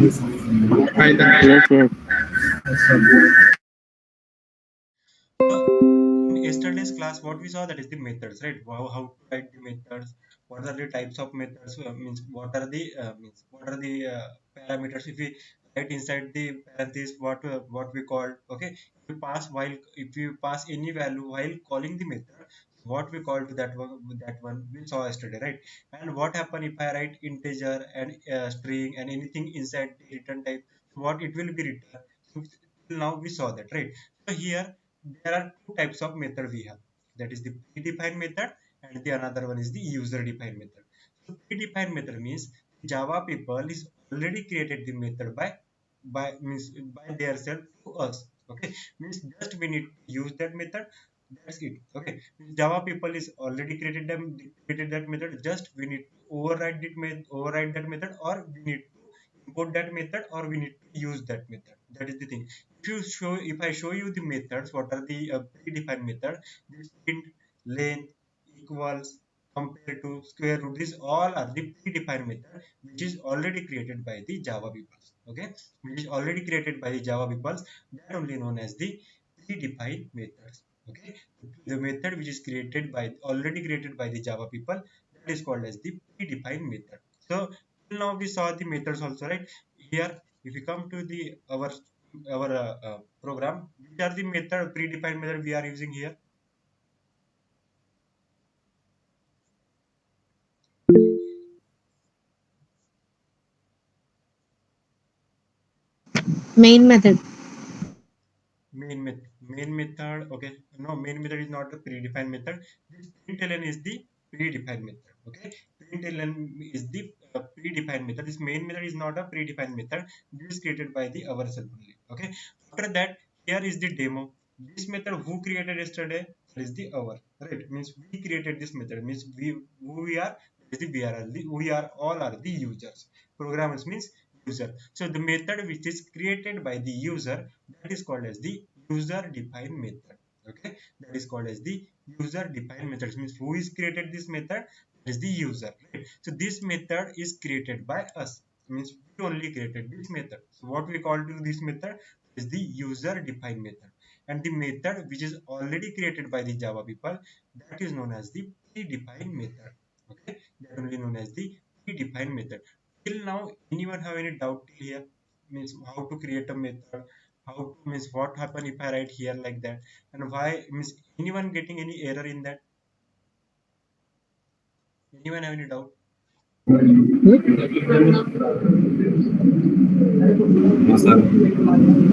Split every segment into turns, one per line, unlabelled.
Hi there.
Yes, yes.
So in yesterday's class, what we saw, that is the methods, right? How to write the methods, what are the types of methods, means what are the parameters. If we write inside the parentheses what we call, okay, if you pass any value while calling the method, what we call to that one we saw yesterday, right? And what happen if I write integer and string and anything inside the return type, what it will be returned. So till now we saw that, right? So here there are two types of method we have, that is the predefined method and the another one is the user defined method. So predefined method means Java people is already created the method by their self to us, okay, means just we need to use that method, that's it, okay. Means Java people is already created that method, just we need to override that method, or we need to import that method, or we need to use that method. That is the thing. If I show you the methods, what are the predefined method, this print, length, equals, compare to, square root, these all are the predefined method which is already created by the Java people, okay, which is already created by the Java people, that only known as the predefined methods, okay. The method which is already created by the Java people, that is called as the predefined method. So till now we saw the methods also, right? Here if we come to the our program, which are the method predefined method we are using here?
Main method.
Main method, okay. No, main method is not a predefined method. This println is the predefined method, okay. Println is the predefined method. This main method is not a predefined method. This is created by the ourselves only, okay. After that, here is the demo. This method who created yesterday, that is the our, right? Means we created this method, means we who we are, that is the we are all are the users. Programmers means user. So the method which is created by the user, that is called as the user defined method, okay. That is called as the user defined method, means who is created this method, that is the user, right? So this method is created by us, means we only created this method. So what we call to this method is the user defined method. And the method which is already created by the Java people, that is known as the predefined method, okay. That only known as the predefined method. Till now anyone have any doubt till here? Means how to create a method, how to, means what happen if I write here like that, and why, means anyone getting any error in that? Anyone have any doubt?
No, sir.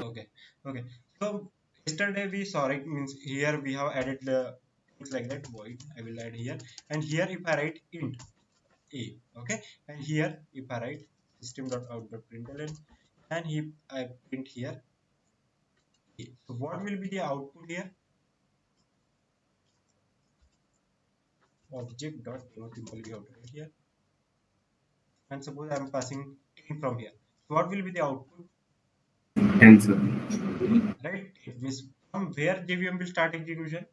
Okay, okay. So yesterday we saw, right? Means here we have added the things like that. Void I will add here, and here if I write int a, okay, and here if I write system.out.println, and if I print here a, so what will be the output here? Object.demo, simply we have to write here, and suppose I am passing 10 from here. So what will be the output?
Answer.
10, right? It means from where JVM will start execution?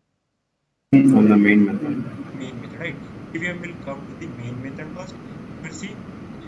On the main method.
Main method, right? JVM will come to the main method first. You will see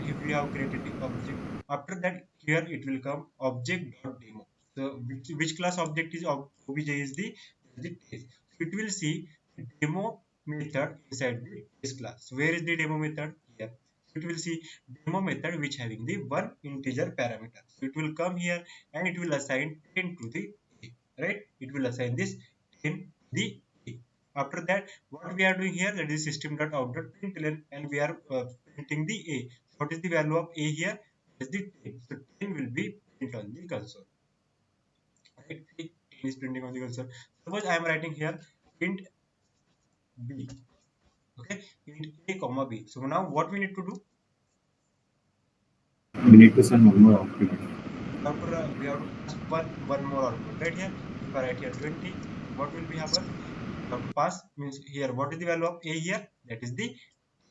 if we have created the object. After that, here it will come object.demo. So which class object is obj is the test. So it will see the demo method inside the test class. So where is the demo method? Here. So it will see demo method which having the one integer parameter. So it will come here and it will assign 10 to the a, right? It will assign this 10 to the a. After that, what we are doing here, that is system.out.println, and we are printing the a. What is the value of a here? Is the 10. So 10 will be print on the console. Right? 10 is printing on the console. Suppose I am writing here int b. Okay, int a comma b. So now what we need to do?
We need to send one more output.
We have to pass one more output right here. If I write here 20, what will be happen? We have to pass, means here what is the value of a here? That is the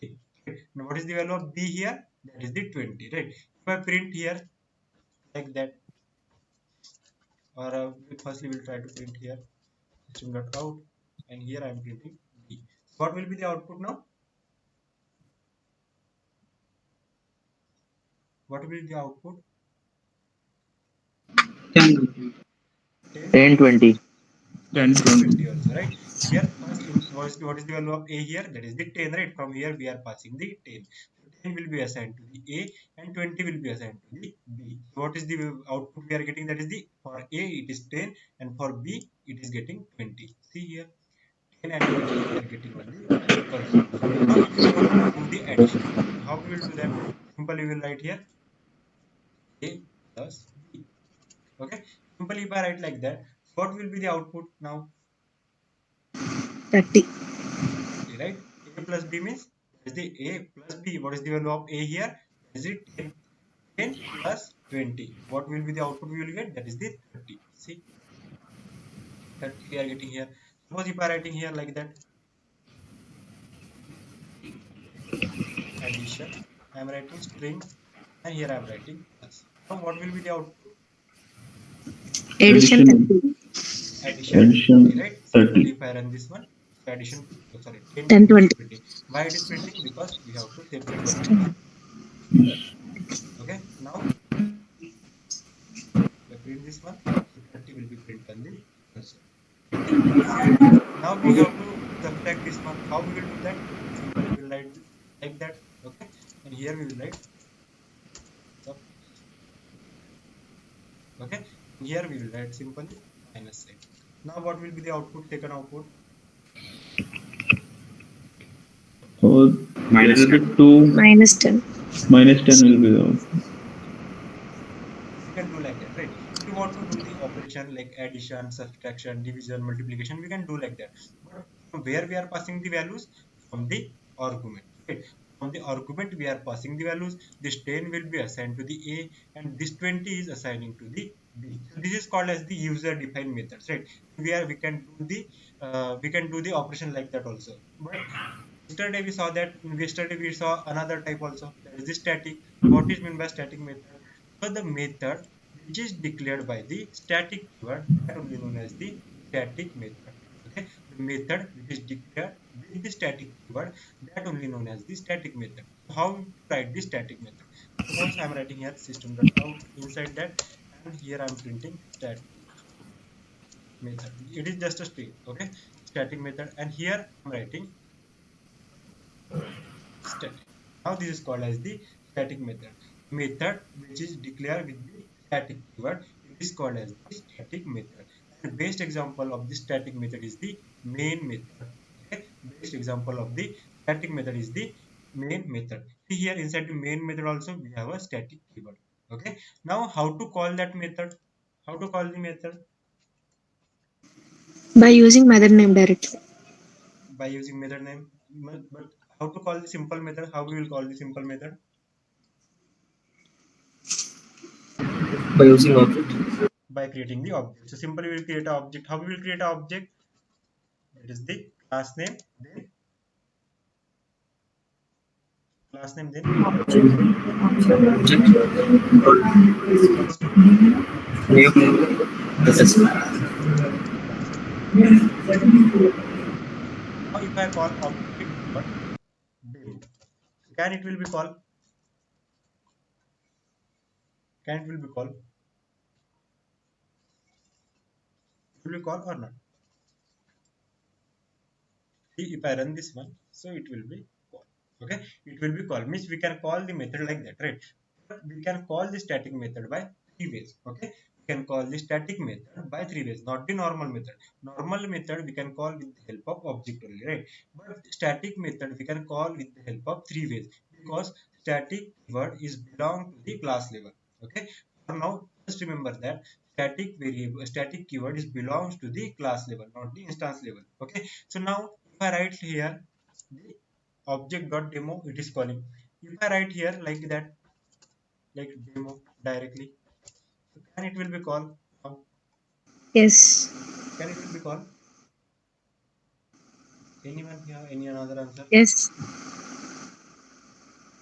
a. Right? Now what is the value of b here? That is the 20, right? If I print here like that, or firstly we'll try to print here system.out, and here I am printing b. So what will be the output now? What will be the output? 10,
10, 20.
10
10,
and 20
20.
also, right? Here first in what is the value of a here? That is the 10, right? From here we are passing the 10. So 10 will be assigned to the A and 20 will be assigned to the B. So what is the output we are getting? That is the for A it is 10 and for B it is getting 20. See here 10 and 20 we are getting on the console. Now if you want to do the addition, how we will do that? Simply we will write here A plus B. Okay, simply if I write like that, what will be the output now?
30.
Right? A plus B means that is the A plus B. What is the value of A here? That is it 10. 10 plus 20. What will be the output we will get? That is the 30. See, 30 we are getting here. Suppose if I am writing here like that, addition, I am writing string and here I am writing plus. Now what will be the output?
Addition
Addition.
30.
Addition 30,
Addition
right? Simply
30.
if I run this one, so addition, oh, sorry, 10,
10,
20,
20.
20. Why it is printing? Because we have to separate the
String.
value. Okay, now if I print this one, so 30 will be printed on the console. Okay, see, now we have to subtract this one. How we will do that? Simply we will write like that. Okay, and here we will write sub. Okay, and here we will write simply minus sign. Now what will be the output? Second output.
Or
Minus
related
10.
to
Minus 10.
minus 10 will be the
We can do like that, right? If you want to do the operation like addition, subtraction, division, multiplication, we can do like that. But from where we are passing the values? From the argument, right? From the argument we are passing the values. This 10 will be assigned to the A and this 20 is assigning to the B. So this is called as the user defined methods, right? We can do the operation like that also. But yesterday we saw another type also, that is the static. What is meant by static method? So the method which is declared by the static keyword, that only known as the static method. Okay, the method which is declared with the static keyword, that only known as the static method. So how to write the static method? Suppose I'm writing here system.out, inside that, and here I'm printing static method. It is just a string. Okay, static method, and here I'm writing static. Now this is called as the static method. Method which is declared with the static keyword, it is called as the static method. And best example of the static method is the main method. Okay, best example of the static method is the main method. See here inside the main method also we have a static keyword. Okay, now how to call that method? How to call the method?
By using method name directly.
By using method name. But how to call the simple method? How we will call the simple method?
By using object.
By creating the object. So simply we will create an object. How we will create an object? That is the class name, then class name, then
Object.
is equals to
New. This is
class name. Now if I call object dot demo, can it will be called? Can it will be called? It will be called or not? See if I run this one, so it will be called. Okay, it will be called means we can call the method like that, right? But we can call the static method by three ways. Okay, we can call the static method by three ways, not the normal method. Normal method we can call with the help of object only, right? But static method we can call with the help of three ways, because static word is belong to the class level. Okay, for now just remember that static variable, static keyword is belongs to the class level, not the instance level. Okay, so now if I write here the object dot demo, it is calling. If I write here like that, like demo directly, so can it will be called? How
Yes.
can it will be called? Anyone have any another answer?
Yes.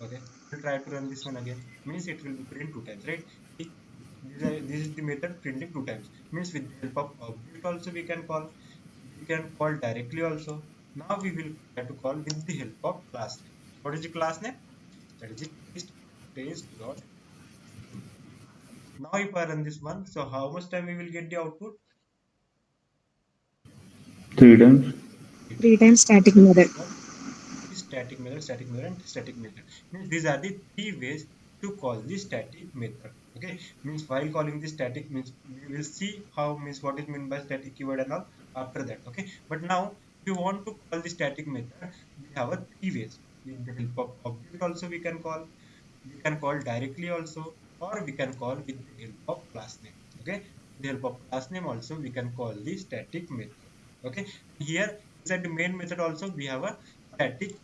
Okay, we'll try to run this one again. Means it will be print two times, right? See, this is the method printing two times. Means with the help of object also we can call. We can call directly also. Now we will try to call with the help of class name. What is the class name? That is the test dot Now if I run this one, so how much time we will get the output?
3 times.
3 times static method.
What? Static method, static method, and static method. Means these are the three ways to call the static method. Okay, means while calling the static means we will see how means what is meant by static keyword and all after that. Okay, but now if you want to call the static method, we have a three ways. With the help of object also we can call directly also, or we can call with the help of class name. Okay, with the help of class name also we can call the static method. Okay, here inside the main method also we have a static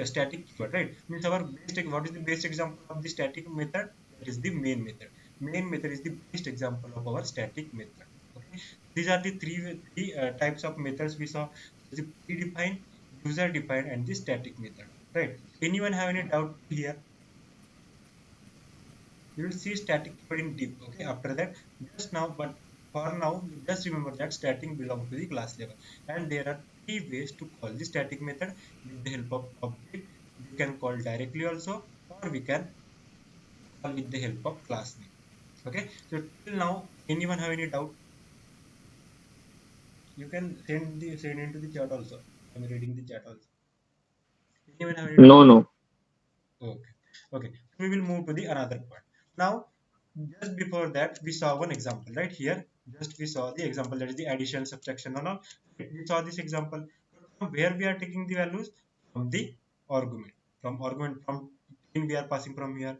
static keyword, right? Means our best what is the best example of the static method? That is the main method. Main method is the best example of our static method. Okay, these are the three types of methods we saw: the predefined, user defined, and the static method. Right? Anyone have any doubt here? You will see static keyword in deep. Okay, after that, just now, but for now, just remember that static belongs to the class level, and there are three ways to call the static method with the help of object. We can call directly also, or we can call with the help of class name. Okay, so till now, anyone have any doubt? You can send into the chat also. I'm reading the chat also. Anyone have any doubt?
No, no.
Okay. Okay. We will move to the another part. Now, just before that, we saw one example right here. Just we saw the example that is the addition, subtraction, and all. We saw this example. From where we are taking the values from the argument. From argument from 10 we are passing from here,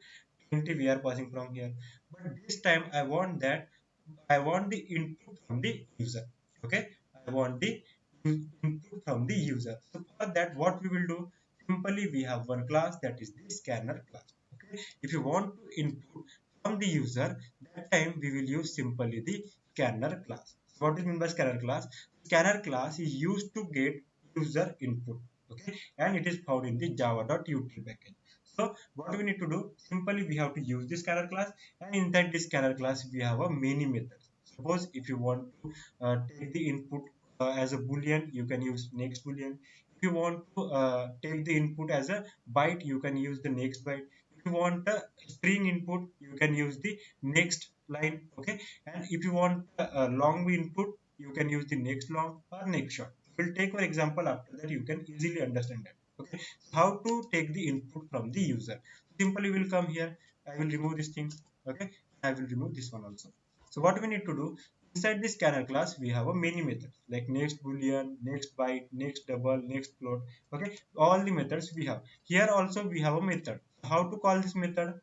20 we are passing from here. But this time I want the input from the user. Okay, I want the input from the user. So for that, what we will do? Simply, we have one class that is the scanner class. Okay, if you want to input from the user, that time we will use simply the scanner class. So what is meant by scanner class? Scanner class is used to get user input. Okay, and it is found in the java.util package. So what we need to do? Simply we have to use this scanner class, and inside this scanner class we have a many methods. Suppose if you want to take the input as a boolean, you can use next boolean. If you want to take the input as a byte, you can use the next byte. If you want a string input, you can use the next line. Okay, and if you want a long input, you can use the next long or next short. We'll take one example after that. You can easily understand that. Okay, how to take the input from the user? Simply will come here. I will remove this thing. Okay, I will remove this one also. So what we need to do, inside this scanner class we have a many methods like next boolean, next byte, next double, next float. Okay, all the methods we have here. Also we have a method. How to call this method?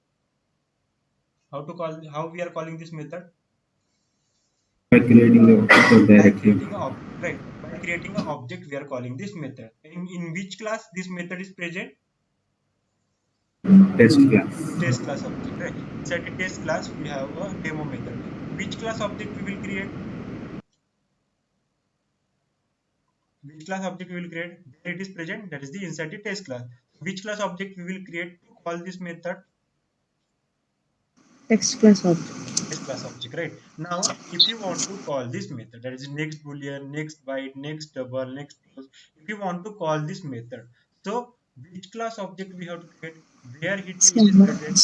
How we are calling this method?
By creating the object
By
directly.
creating an object, right? By creating an object we are calling this method. In which class this method is present?
Test class.
Test class object, right? Inside the test class we have a demo method. Which class object we will create? Which class object we will create? There it is present, that is the inside the test class. Which class object we will create to call this method?
Text class object.
Test class object, right? Now if you want to call this method, that is next boolean, next byte, next double, next close, if you want to call this method, so which class object we have to create? Where it is
Scanner.
present?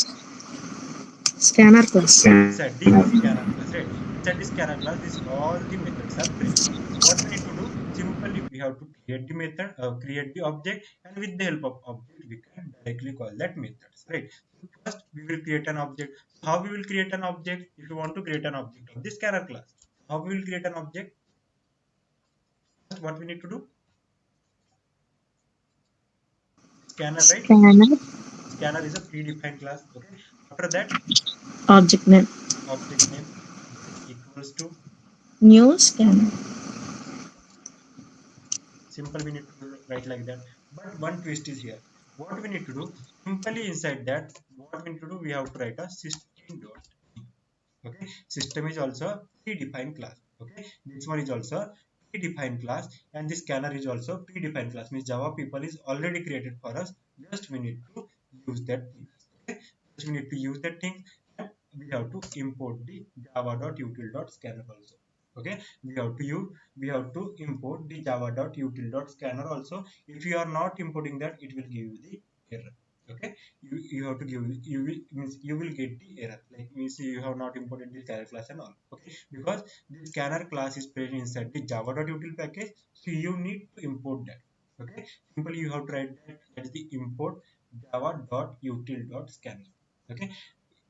Scanner class.
Inside the scanner class, right? Inside the scanner class, this all the methods are present. So what we need to do? Simply we have to create the method, create the object, and with the help of object, we can directly call that methods, right? So first, we will create an object. So how we will create an object? If you want to create an object of the scanner class, how we will create an object? First, what we need to do? Scanner, right?
Scanner
Scanner is a predefined class. Okay. After that,
object name.
object name then equals to
New scanner.
simple. We need to write like that, but one twist is here. What we need to do, simply inside that, what we need to do, we have to write a system dot in. Okay, system is also a predefined class. Okay, this one is also a predefined class, and this scanner is also predefined class. Means Java people is already created for us, just we need to use that thing. Okay, just we need to use that thing, and we have to import the java.util.scanner also. Okay, we have to import the java.util.scanner also. If you are not importing that, it will give you the error. Okay, you have to give, you will means you will get the error, like means you have not imported the scanner class and all. Okay, because the scanner class is present inside the java.util package, so you need to import that. Okay, simply you have to write that, that is the import java.util.scanner. Okay,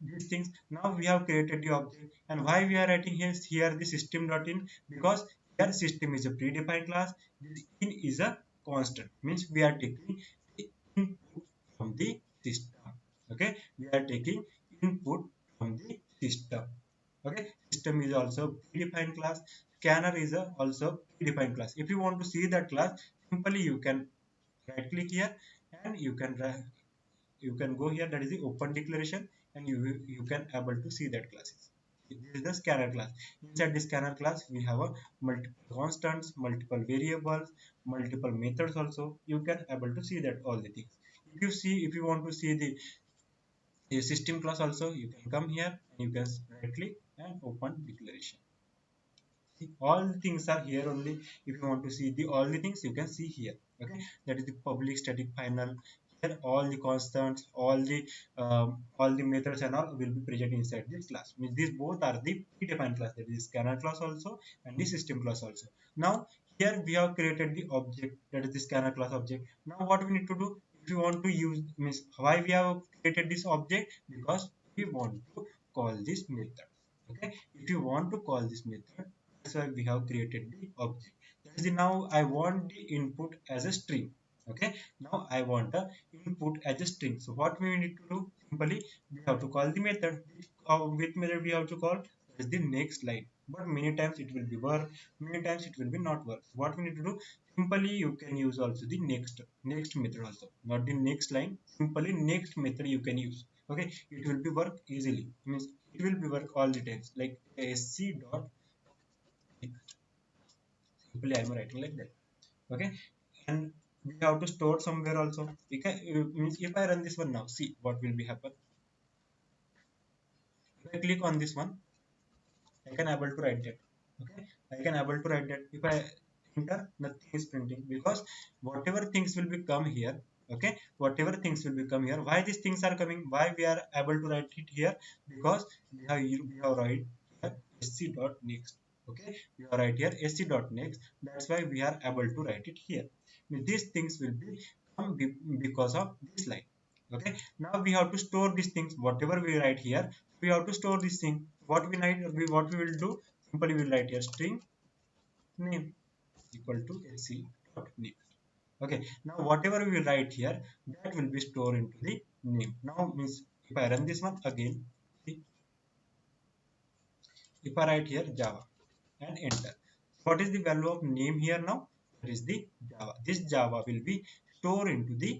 these things. Now we have created the object, and why we are writing here the system.in, because here system is a predefined class, this in is a constant, means we are taking the input from the system. Okay, we are taking input from the system. Okay, system is also predefined class, scanner is a also predefined class. If you want to see that class, simply you can right click here, and you can go here, that is the open declaration, and you can able to see that classes. This is the scanner class. Inside the scanner class we have a multiple constants, multiple variables, multiple methods also. You can able to see that all the things. If you want to see the system class also, you can come here and you can right click and open declaration. See, all the things are here only. If you want to see the all the things, you can see here. Okay, that is the public static final. Here all the constants, all the methods and all will be present inside this class. Means these both are the predefined class, that is scanner class also and the system class also. Now here we have created the object, that is the scanner class object. Now what we need to do, if you want to use, means why we have created this object, because we want to call this method. Okay, if you want to call this method, that's why we have created the object. That is the, now I want the input as a string. Okay, now I want the input as a string. So what we need to do, simply we have to call the method. With method we have to call, that is the next line, but many times it will be work, many times it will be not work. So what we need to do, simply you can use also the next method also, not the next line, simply next method you can use. Okay, it will be work easily, means it will be work all the times, like sc dot next. Simply I'm writing like that. Okay, and we have to store somewhere also. We can, means if I run this one now, see what will be happen. If I click on this one, I can able to write that. Okay, I can able to write that. If I enter, nothing is printing, because whatever things will be come here. Okay, whatever things will become here, why these things are coming, why we are able to write it here, because we have write here sc dot next. Okay, we are right here sc dot next, that's why we are able to write it here. These things will be come because of this line. Okay, now we have to store these things, whatever we write here, we have to store this thing. What we will do, simply we will write here string name equal to sc dot next. Okay, now whatever we write here, that will be stored into the name. Now means if I run this one again, see, if I write here java and enter, what is the value of name here now, that is the java. This java will be stored into the